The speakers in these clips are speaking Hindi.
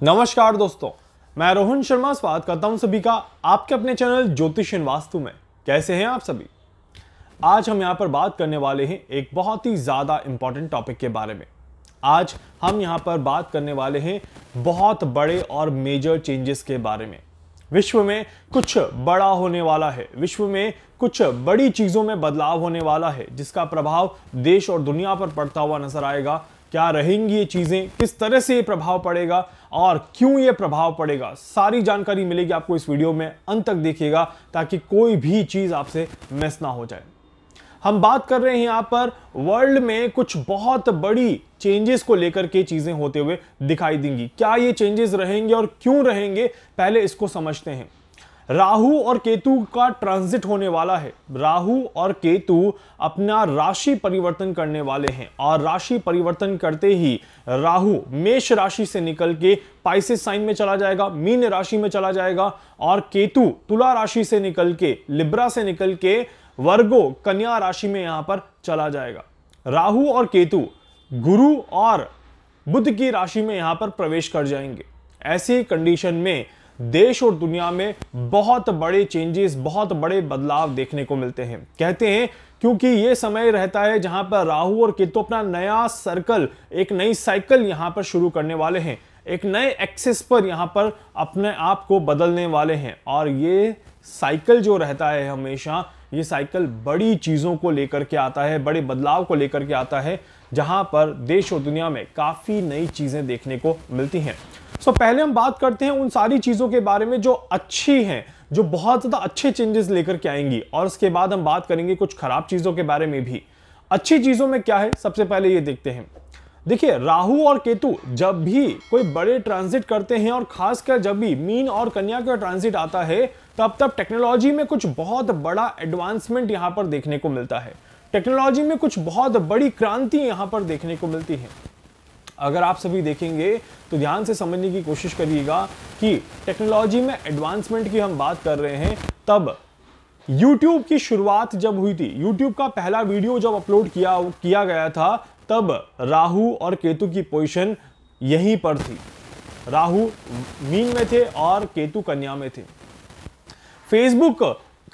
नमस्कार दोस्तों, मैं रोहन शर्मा स्वागत करता हूं सभी का आपके अपने चैनल ज्योतिष वास्तु में। कैसे हैं आप सभी। आज हम यहां पर बात करने वाले हैं एक बहुत ही ज्यादा इंपॉर्टेंट टॉपिक के बारे में। आज हम यहां पर बात करने वाले हैं बहुत बड़े और मेजर चेंजेस के बारे में। विश्व में कुछ बड़ा होने वाला है, विश्व में कुछ बड़ी चीजों में बदलाव होने वाला है, जिसका प्रभाव देश और दुनिया पर पड़ता हुआ नजर आएगा। क्या रहेंगी ये चीजें, किस तरह से ये प्रभाव पड़ेगा और क्यों ये प्रभाव पड़ेगा, सारी जानकारी मिलेगी आपको इस वीडियो में। अंत तक देखिएगा ताकि कोई भी चीज आपसे मिस ना हो जाए। हम बात कर रहे हैं यहां पर वर्ल्ड में कुछ बहुत बड़ी चेंजेस को लेकर के चीजें होते हुए दिखाई देंगी। क्या ये चेंजेस रहेंगे और क्यों रहेंगे, पहले इसको समझते हैं। राहु और केतु का ट्रांजिट होने वाला है। राहु और केतु अपना राशि परिवर्तन करने वाले हैं और राशि परिवर्तन करते ही राहु मेष राशि से निकल के पाइसेस साइन में चला जाएगा, मीन राशि में चला जाएगा, और केतु तुला राशि से निकल के, लिब्रा से निकल के वर्गो कन्या राशि में यहां पर चला जाएगा। राहु और केतु गुरु और बुध की राशि में यहां पर प्रवेश कर जाएंगे। ऐसी कंडीशन में देश और दुनिया में बहुत बड़े चेंजेस, बहुत बड़े बदलाव देखने को मिलते हैं। कहते हैं क्योंकि यह समय रहता है जहां पर राहु और केतु अपना नया सर्कल, एक नई साइकिल यहां पर शुरू करने वाले हैं, एक नए एक्सिस पर यहां पर अपने आप को बदलने वाले हैं। और ये साइकिल जो रहता है हमेशा, ये साइकिल बड़ी चीजों को लेकर के आता है, बड़े बदलाव को लेकर के आता है, जहां पर देश और दुनिया में काफी नई चीजें देखने को मिलती हैं। पहले हम बात करते हैं उन सारी चीजों के बारे में जो अच्छी हैं, जो बहुत ज्यादा अच्छे चेंजेस लेकर के आएंगी, और उसके बाद हम बात करेंगे कुछ खराब चीजों के बारे में भी। अच्छी चीजों में क्या है, सबसे पहले ये देखते हैं। देखिए, राहु और केतु जब भी कोई बड़े ट्रांजिट करते हैं, और खासकर जब भी मीन और कन्या का ट्रांजिट आता है, तब टेक्नोलॉजी में कुछ बहुत बड़ा एडवांसमेंट यहां पर देखने को मिलता है। टेक्नोलॉजी में कुछ बहुत बड़ी क्रांति यहां पर देखने को मिलती है। अगर आप सभी देखेंगे तो ध्यान से समझने की कोशिश करिएगा कि टेक्नोलॉजी में एडवांसमेंट की हम बात कर रहे हैं। तब YouTube की शुरुआत जब हुई थी, YouTube का पहला वीडियो जब अपलोड किया गया था, तब राहु और केतु की पोजीशन यहीं पर थी। राहु मीन में थे और केतु कन्या में थे। फेसबुक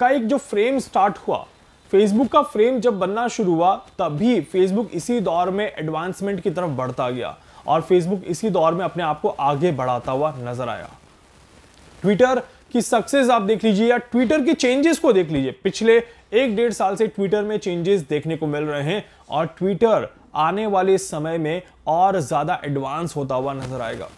का एक जो फ्रेम स्टार्ट हुआ, फेसबुक का फ्रेम जब बनना शुरू हुआ, तभी फेसबुक इसी दौर में एडवांसमेंट की तरफ बढ़ता गया और फेसबुक इसी दौर में अपने आप को आगे बढ़ाता हुआ नजर आया। ट्विटर की सक्सेस आप देख लीजिए या ट्विटर के चेंजेस को देख लीजिए। पिछले 1-1.5 साल से ट्विटर में चेंजेस देखने को मिल रहे हैं और ट्विटर आने वाले समय में और ज्यादा एडवांस होता हुआ नजर आएगा।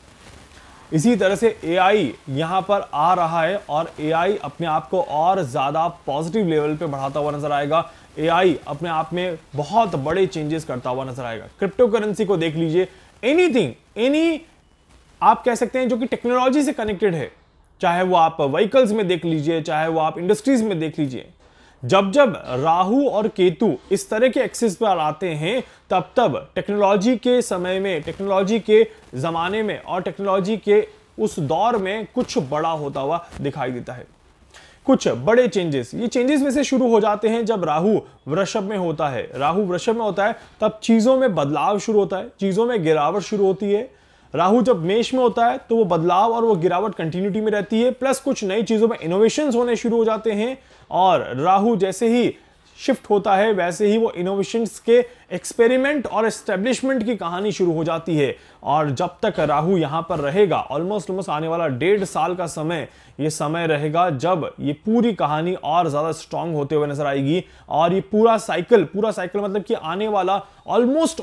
इसी तरह से AI यहां पर आ रहा है और AI अपने आप को और ज्यादा पॉजिटिव लेवल पे बढ़ाता हुआ नजर आएगा। AI अपने आप में बहुत बड़े चेंजेस करता हुआ नजर आएगा। क्रिप्टो करेंसी को देख लीजिए, एनी आप कह सकते हैं जो कि टेक्नोलॉजी से कनेक्टेड है, चाहे वो आप व्हीकल्स में देख लीजिए, चाहे वो आप इंडस्ट्रीज में देख लीजिए। जब राहु और केतु इस तरह के एक्सिस पर आते हैं, तब टेक्नोलॉजी के समय में, टेक्नोलॉजी के जमाने में और टेक्नोलॉजी के उस दौर में कुछ बड़ा होता हुआ दिखाई देता है। कुछ बड़े चेंजेस, ये चेंजेस वैसे शुरू हो जाते हैं जब राहु वृषभ में होता है। राहु वृषभ में होता है तब चीजों में बदलाव शुरू होता है, चीजों में गिरावट शुरू होती है। राहु जब मेष में होता है तो वो बदलाव और वो गिरावट कंटिन्यूटी में रहती है, प्लस कुछ नई चीजों में इनोवेशंस होने शुरू हो जाते हैं। और राहु जैसे ही शिफ्ट होता है, वैसे ही वो इनोवेशंस के एक्सपेरिमेंट और एस्टेब्लिशमेंट की कहानी शुरू हो जाती है। और जब तक राहु यहां पर रहेगा, ऑलमोस्ट आने वाला 1.5 साल का समय, ये समय रहेगा जब ये पूरी कहानी और ज्यादा स्ट्रांग होते हुए नजर आएगी। और ये पूरा साइकिल मतलब कि आने वाला ऑलमोस्ट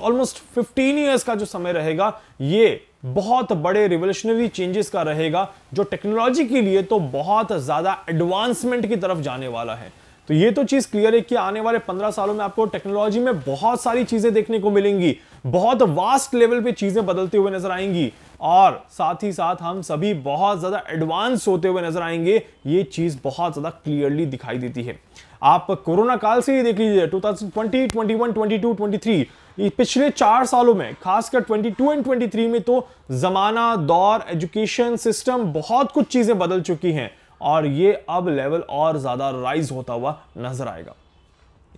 15 ईयर्स का जो समय रहेगा, ये बहुत बड़े रिवोल्यूशनरी चेंजेस का रहेगा, जो टेक्नोलॉजी के लिए तो बहुत ज्यादा एडवांसमेंट की तरफ जाने वाला है। तो ये तो चीज क्लियर है कि आने वाले 15 सालों में आपको टेक्नोलॉजी में बहुत सारी चीजें देखने को मिलेंगी, बहुत वास्ट लेवल पे चीजें बदलते हुए नजर आएंगी, और साथ ही साथ हम सभी बहुत ज्यादा एडवांस होते हुए नजर आएंगे। ये चीज बहुत ज्यादा क्लियरली दिखाई देती है। आप कोरोना काल से ही देख लीजिए, 2020, 21, 22, 23, ये पिछले 4 सालों में, खासकर 22 एंड 23 में तो जमाना, दौर, एजुकेशन सिस्टम, बहुत कुछ चीजें बदल चुकी हैं और ये अब लेवल और ज्यादा राइज होता हुआ नजर आएगा।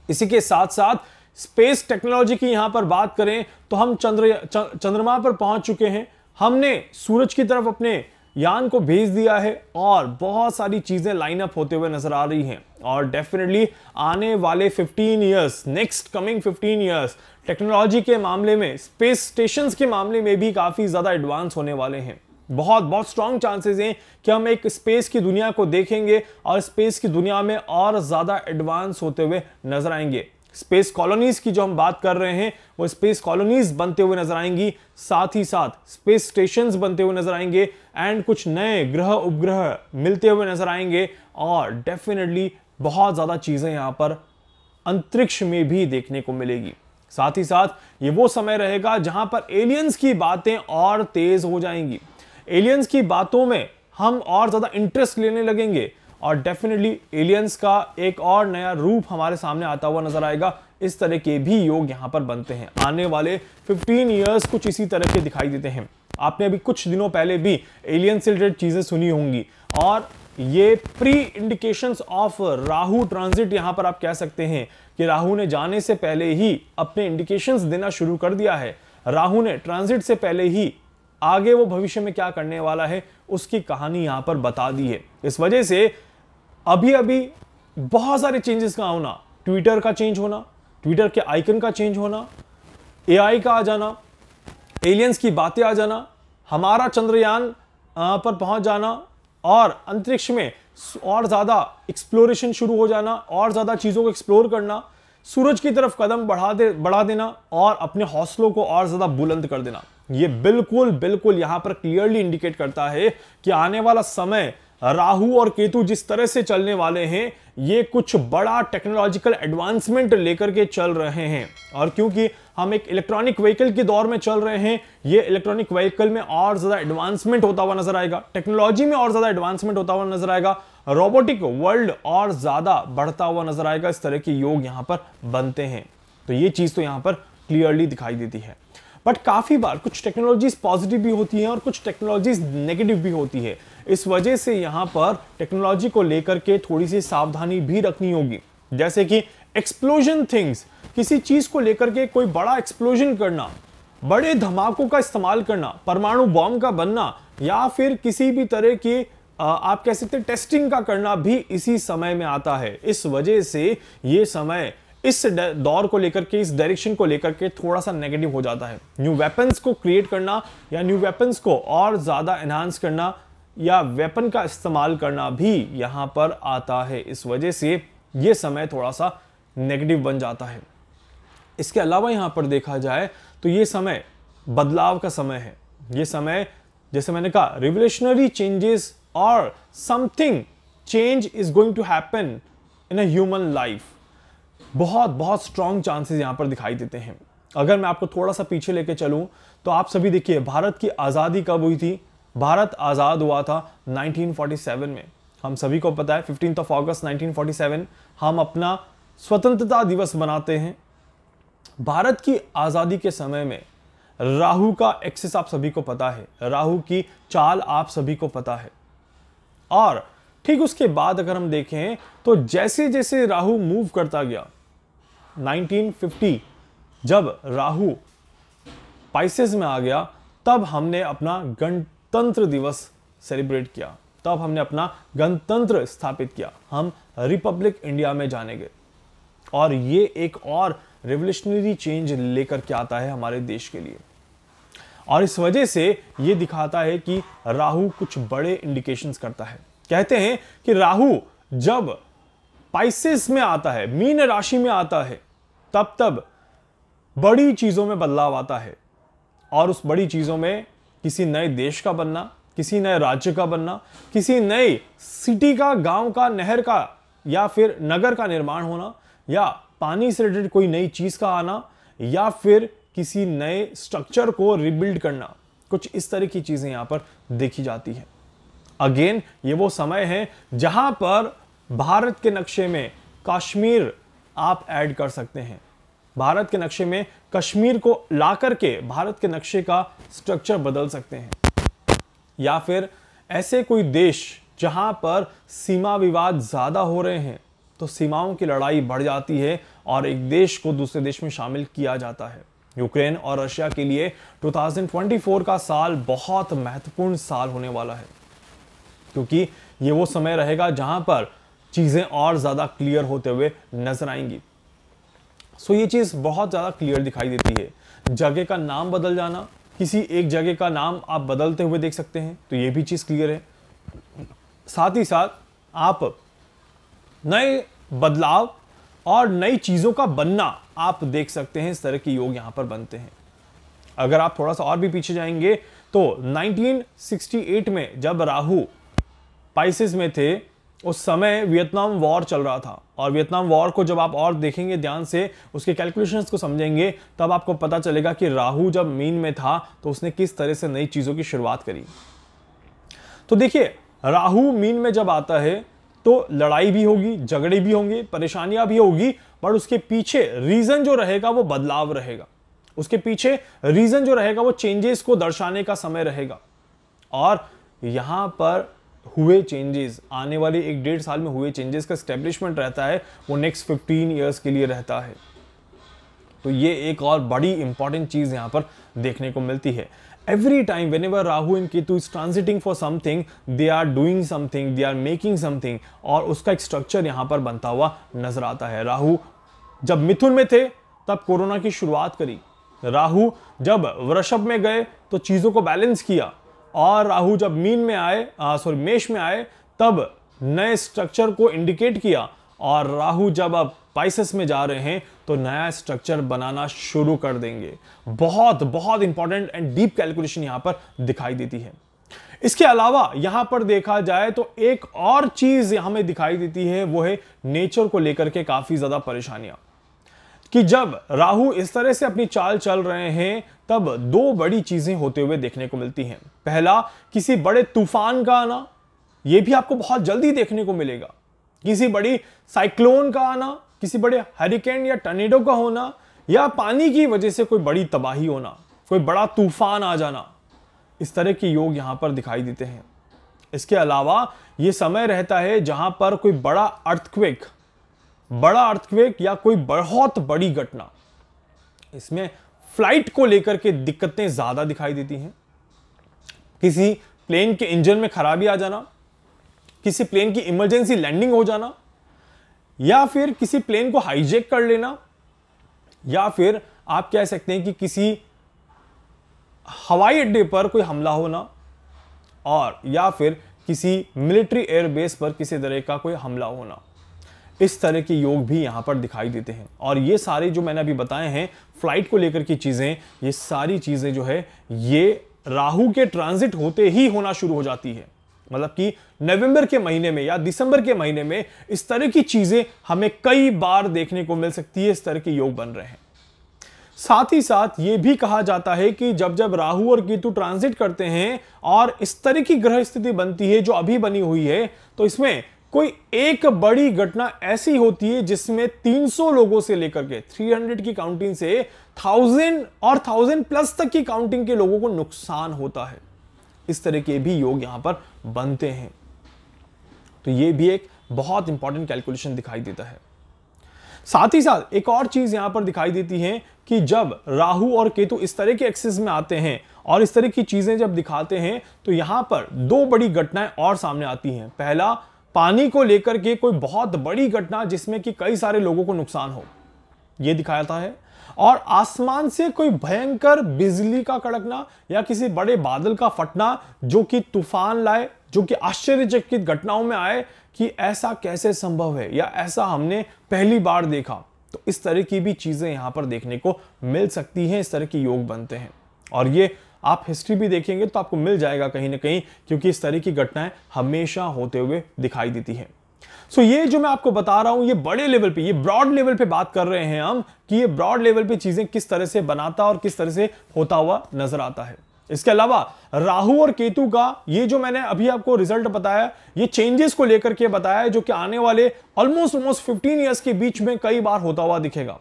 इसी के साथ साथ स्पेस टेक्नोलॉजी की यहां पर बात करें तो हम चंद्रमा पर पहुंच चुके हैं। हमने सूरज की तरफ अपने यान को भेज दिया है और बहुत सारी चीजें लाइन अप होते हुए नजर आ रही हैं। और डेफिनेटली आने वाले 15 years, next coming 15 years technology के मामले में, स्पेस स्टेशंस के मामले में भी काफी ज्यादा एडवांस होने वाले हैं। बहुत बहुत स्ट्रॉन्ग चांसेस हैं कि हम एक स्पेस की दुनिया को देखेंगे और स्पेस की दुनिया में और ज्यादा एडवांस होते हुए नजर आएंगे। स्पेस कॉलोनीज की जो हम बात कर रहे हैं वो स्पेस कॉलोनीज बनते हुए नजर आएंगी, साथ ही साथ स्पेस स्टेशंस बनते हुए नजर आएंगे एंड कुछ नए ग्रह उपग्रह मिलते हुए नजर आएंगे। और डेफिनेटली बहुत ज्यादा चीजें यहां पर अंतरिक्ष में भी देखने को मिलेगी। साथ ही साथ ये वो समय रहेगा जहां पर एलियंस की बातें और तेज हो जाएंगी। एलियंस की बातों में हम और ज्यादा इंटरेस्ट लेने लगेंगे और डेफिनेटली एलियंस का एक और नया रूप हमारे सामने आता हुआ नजर आएगा। इस तरह के भी योग यहां पर बनते हैं। आने वाले 15 इयर्स कुछ इसी तरह के दिखाई देते हैं। आपने अभी कुछ दिनों पहले भी एलियन से रिलेटेड चीजें सुनी होंगी और ये pre indications of Rahu transit यहां पर आप कह सकते हैं कि राहु ने जाने से पहले ही अपने इंडिकेशंस देना शुरू कर दिया है। राहु ने ट्रांजिट से पहले ही आगे वो भविष्य में क्या करने वाला है उसकी कहानी यहां पर बता दी है। इस वजह से अभी अभी बहुत सारे चेंजेस का होना, ट्विटर का चेंज होना, ट्विटर के आइकन का चेंज होना, एआई का आ जाना, एलियंस की बातें आ जाना, हमारा चंद्रयान पर पहुंच जाना और अंतरिक्ष में और ज्यादा एक्सप्लोरेशन शुरू हो जाना और ज्यादा चीजों को एक्सप्लोर करना, सूरज की तरफ कदम बढ़ा देना और अपने हौसलों को और ज्यादा बुलंद कर देना। ये बिल्कुल बिल्कुल यहां पर क्लियरली इंडिकेट करता है कि आने वाला समय राहु और केतु जिस तरह से चलने वाले हैं ये कुछ बड़ा टेक्नोलॉजिकल एडवांसमेंट लेकर के चल रहे हैं। और क्योंकि हम एक इलेक्ट्रॉनिक व्हीकल के दौर में चल रहे हैं, ये इलेक्ट्रॉनिक व्हीकल में और ज्यादा एडवांसमेंट होता हुआ नजर आएगा, टेक्नोलॉजी में और ज्यादा एडवांसमेंट होता हुआ नजर आएगा, रोबोटिक वर्ल्ड और ज्यादा बढ़ता हुआ नजर आएगा। इस तरह के योग यहां पर बनते हैं। तो ये चीज तो यहां पर क्लियरली दिखाई देती है। बट काफी बार कुछ टेक्नोलॉजीज पॉजिटिव भी होती हैं और कुछ टेक्नोलॉजीज नेगेटिव भी होती है। इस वजह से यहां पर टेक्नोलॉजी को लेकर के थोड़ी सी सावधानी भी रखनी होगी। जैसे कि एक्सप्लोजन थिंग्स, किसी चीज को लेकर के कोई बड़ा एक्सप्लोजन करना, बड़े धमाकों का इस्तेमाल करना, परमाणु बॉम्ब का बनना या फिर किसी भी तरह की आप कह सकते हैं टेस्टिंग का करना भी इसी समय में आता है। इस वजह से ये समय इस दौर को लेकर के, इस डायरेक्शन को लेकर के थोड़ा सा नेगेटिव हो जाता है। न्यू वेपन्स को क्रिएट करना या न्यू वेपन्स को और ज्यादा एनहांस करना या वेपन का इस्तेमाल करना भी यहां पर आता है। इस वजह से यह समय थोड़ा सा नेगेटिव बन जाता है। इसके अलावा यहां पर देखा जाए तो यह समय बदलाव का समय है। यह समय, जैसे मैंने कहा, रिवोल्यूशनरी चेंजेस और something change is going to happen in a human life. बहुत बहुत स्ट्रॉन्ग चांसेस यहां पर दिखाई देते हैं। अगर मैं आपको थोड़ा सा पीछे लेके चलूं तो आप सभी देखिए, भारत की आजादी कब हुई थी? भारत आजाद हुआ था 1947 में। हम सभी को पता है 15 अगस्त 1947 हम अपना स्वतंत्रता दिवस मनाते हैं। भारत की आजादी के समय में राहु का एक्सेस आप सभी को पता है, राहु की चाल आप सभी को पता है। और ठीक उसके बाद अगर हम देखें तो जैसे जैसे राहु मूव करता गया, 1950 जब राहु पाइसेस में आ गया तब हमने अपना गणतंत्र दिवस सेलिब्रेट किया, तब हमने अपना गणतंत्र स्थापित किया, हम रिपब्लिक इंडिया में जाने गए। और ये एक और रेवोल्यूशनरी चेंज लेकर के आता है हमारे देश के लिए। और इस वजह से ये दिखाता है कि राहु कुछ बड़े इंडिकेशंस करता है। कहते हैं कि राहु जब पाइसेस में आता है, मीन राशि में आता है, तब बड़ी चीजों में बदलाव आता है। और उस बड़ी चीजों में किसी नए देश का बनना, किसी नए राज्य का बनना, किसी नए सिटी का, गांव का, नहर का या फिर नगर का निर्माण होना, या पानी से रिलेटेड कोई नई चीज का आना, या फिर किसी नए स्ट्रक्चर को रिबिल्ड करना, कुछ इस तरह की चीजें यहां पर देखी जाती है। अगेन ये वो समय है जहां पर भारत के नक्शे में कश्मीर आप ऐड कर सकते हैं। भारत के नक्शे में कश्मीर को ला करके भारत के नक्शे का स्ट्रक्चर बदल सकते हैं। या फिर ऐसे कोई देश जहां पर सीमा विवाद ज्यादा हो रहे हैं तो सीमाओं की लड़ाई बढ़ जाती है और एक देश को दूसरे देश में शामिल किया जाता है। यूक्रेन और रशिया के लिए 2024 का साल बहुत महत्वपूर्ण साल होने वाला है, क्योंकि ये वो समय रहेगा जहां पर चीजें और ज्यादा क्लियर होते हुए नजर आएंगी। सो ये चीज बहुत ज्यादा क्लियर दिखाई देती है। जगह का नाम बदल जाना, किसी एक जगह का नाम आप बदलते हुए देख सकते हैं, तो ये भी चीज क्लियर है। साथ ही साथ आप नए बदलाव और नई चीजों का बनना आप देख सकते हैं। इस तरह के योग यहां पर बनते हैं। अगर आप थोड़ा सा और भी पीछे जाएंगे तो 1968 में जब राहु पाइसेस में थे, उस समय वियतनाम वॉर चल रहा था, और वियतनाम वॉर को जब आप और देखेंगे ध्यान से, उसके कैलकुलेशंस को समझेंगे, तब आपको पता चलेगा कि राहु जब मीन में था तो उसने किस तरह से नई चीजों की शुरुआत करी। तो देखिए, राहु मीन में जब आता है तो लड़ाई भी होगी, झगड़े भी होंगे, परेशानियां भी होगी, पर उसके पीछे रीजन जो रहेगा वो बदलाव रहेगा। उसके पीछे रीजन जो रहेगा वो चेंजेस को दर्शाने का समय रहेगा। और यहां पर हुए चेंजेस, आने वाले 1-1.5 साल में हुए चेंजेस का एस्टेब्लिशमेंट रहता है, वो नेक्स्ट 15 ईयर्स के लिए रहता है। तो ये एक और बड़ी इंपॉर्टेंट चीज यहां पर देखने को मिलती है। Every time whenever Rahu and Ketu is transiting for something, they are doing something, they are making something, और उसका एक स्ट्रक्चर यहां पर बनता हुआ नजर आता है। राहु जब मिथुन में थे तब कोरोना की शुरुआत करी, राहु जब वृषभ में गए तो चीजों को बैलेंस किया, और राहु जब मीन में आए मेष में आए तब नए स्ट्रक्चर को इंडिकेट किया, और राहु जब अब पाइसेस में जा रहे हैं तो नया स्ट्रक्चर बनाना शुरू कर देंगे। बहुत बहुत इंपॉर्टेंट एंड डीप कैलकुलेशन यहां पर दिखाई देती है। इसके अलावा यहां पर देखा जाए तो एक और चीज हमें दिखाई देती है, वो है नेचर को लेकर के काफी ज्यादा परेशानियां। कि जब राहु इस तरह से अपनी चाल चल रहे हैं तब दो बड़ी चीजें होते हुए देखने को मिलती हैं। पहला, किसी बड़े तूफान का आना, यह भी आपको बहुत जल्दी देखने को मिलेगा। किसी बड़ी साइक्लोन का आना, किसी बड़े हरिकेन या टर्नेडो का होना, या पानी की वजह से कोई बड़ी तबाही होना, कोई बड़ा तूफान आ जाना, इस तरह के योग यहां पर दिखाई देते हैं। इसके अलावा यह समय रहता है जहां पर कोई बड़ा अर्थक्वेक या कोई बहुत बड़ी घटना, इसमें फ्लाइट को लेकर के दिक्कतें ज्यादा दिखाई देती हैं। किसी प्लेन के इंजन में खराबी आ जाना, किसी प्लेन की इमरजेंसी लैंडिंग हो जाना, या फिर किसी प्लेन को हाईजैक कर लेना, या फिर आप कह सकते हैं कि किसी हवाई अड्डे पर कोई हमला होना, और या फिर किसी मिलिट्री एयरबेस पर किसी तरह का कोई हमला होना। इस तरह के योग भी यहां पर दिखाई देते हैं। और ये सारे जो मैंने अभी बताए हैं फ्लाइट को लेकर की चीजें, ये सारी चीजें जो है ये राहु के ट्रांजिट होते ही होना शुरू हो जाती है। मतलब कि नवंबर के महीने में या दिसंबर के महीने में इस तरह की चीजें हमें कई बार देखने को मिल सकती है। इस तरह के योग बन रहे हैं। साथ ही साथ यह भी कहा जाता है कि जब जब राहु और केतु ट्रांजिट करते हैं और इस तरह की ग्रह स्थिति बनती है जो अभी बनी हुई है, तो इसमें कोई एक बड़ी घटना ऐसी होती है जिसमें 300 लोगों से लेकर के 300 की काउंटिंग से 1000 और 1000 प्लस तक की काउंटिंग के लोगों को नुकसान होता है। इस तरह के भी योग यहां पर बनते हैं। तो यह भी एक बहुत इंपॉर्टेंट कैलकुलेशन दिखाई देता है। साथ ही साथ एक और चीज यहां पर दिखाई देती है कि जब राहु और केतु इस तरह के एक्सिस में आते हैं और इस तरह की चीजें जब दिखाते हैं तो यहां पर दो बड़ी घटनाएं और सामने आती हैं। पहला, पानी को लेकर के कोई बहुत बड़ी घटना जिसमें कि कई सारे लोगों को नुकसान हो, यह दिखाता है। और आसमान से कोई भयंकर बिजली का कड़कना या किसी बड़े बादल का फटना जो कि तूफान लाए, जो कि आश्चर्यचकित घटनाओं में आए कि ऐसा कैसे संभव है या ऐसा हमने पहली बार देखा। तो इस तरह की भी चीजें यहां पर देखने को मिल सकती हैं। इस तरह के योग बनते हैं और ये आप हिस्ट्री भी देखेंगे तो आपको मिल जाएगा कहीं ना कहीं, क्योंकि इस तरह की घटनाएं हमेशा होते हुए दिखाई देती हैं। सो ये जो मैं आपको बता रहा हूं, ये बड़े लेवल पे, ये ब्रॉड लेवल पे बात कर रहे हैं हम कि ये ब्रॉड लेवल पे चीजें किस तरह से बनाता और किस तरह से होता हुआ नजर आता है। इसके अलावा राहु और केतु का ये जो मैंने अभी आपको रिजल्ट बताया, ये चेंजेस को लेकर के बताया जो कि आने वाले ऑलमोस्ट 15 ईयर्स के बीच में कई बार होता हुआ दिखेगा।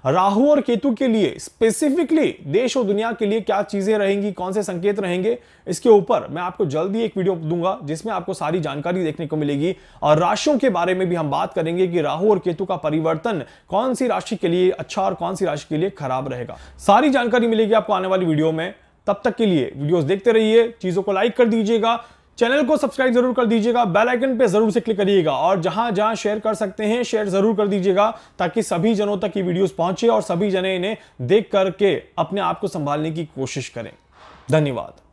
राहु और केतु के लिए स्पेसिफिकली देश और दुनिया के लिए क्या चीजें रहेंगी, कौन से संकेत रहेंगे, इसके ऊपर मैं आपको जल्दी एक वीडियो दूंगा जिसमें आपको सारी जानकारी देखने को मिलेगी। और राशियों के बारे में भी हम बात करेंगे कि राहु और केतु का परिवर्तन कौन सी राशि के लिए अच्छा और कौन सी राशि के लिए खराब रहेगा। सारी जानकारी मिलेगी आपको आने वाली वीडियो में। तब तक के लिए वीडियोस देखते रहिए, चीजों को लाइक कर दीजिएगा, चैनल को सब्सक्राइब जरूर कर दीजिएगा, बेल आइकन पे जरूर से क्लिक करिएगा और जहां जहां शेयर कर सकते हैं शेयर जरूर कर दीजिएगा ताकि सभी जनों तक ये वीडियोस पहुंचे और सभी जने इन्हें देख करके अपने आप को संभालने की कोशिश करें। धन्यवाद।